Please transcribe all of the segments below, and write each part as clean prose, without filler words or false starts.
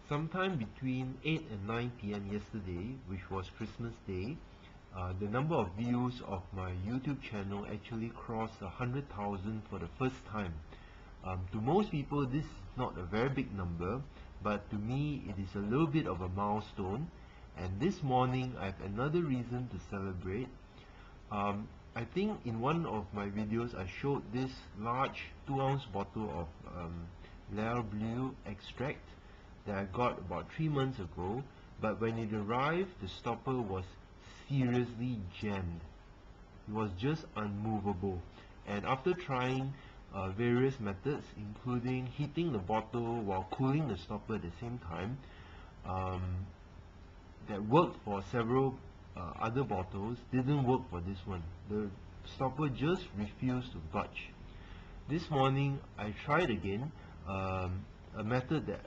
Sometime between 8 and 9 p.m. yesterday, which was Christmas Day, the number of views of my YouTube channel actually crossed 100,000 for the first time. To most people, this is not a very big number, but to me, it is a little bit of a milestone. And this morning, I have another reason to celebrate. I think in one of my videos, I showed this large 2-ounce bottle of L'Air Bleu extract that I got about 3 months ago, but when it arrived, the stopper was seriously jammed. It was just unmovable. And after trying various methods, including heating the bottle while cooling the stopper at the same time, that worked for several other bottles, didn't work for this one. The stopper just refused to budge. This morning I tried again, a method that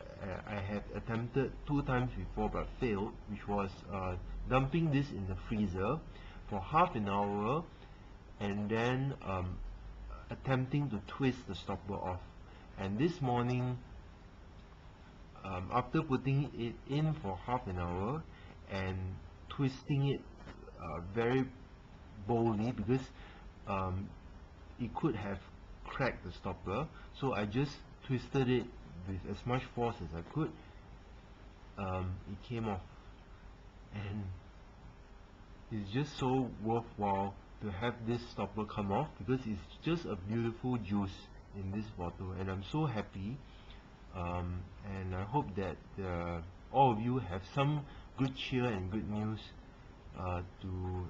I had attempted 2 times before but failed, which was dumping this in the freezer for half an hour and then attempting to twist the stopper off. And this morning, after putting it in for half an hour and twisting it very boldly, because it could have cracked the stopper, so I just twisted it with as much force as I could. It came off, and it's just so worthwhile to have this stopper come off, because it's just a beautiful juice in this bottle, and I'm so happy. And I hope that all of you have some good cheer and good news to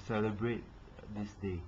celebrate this day.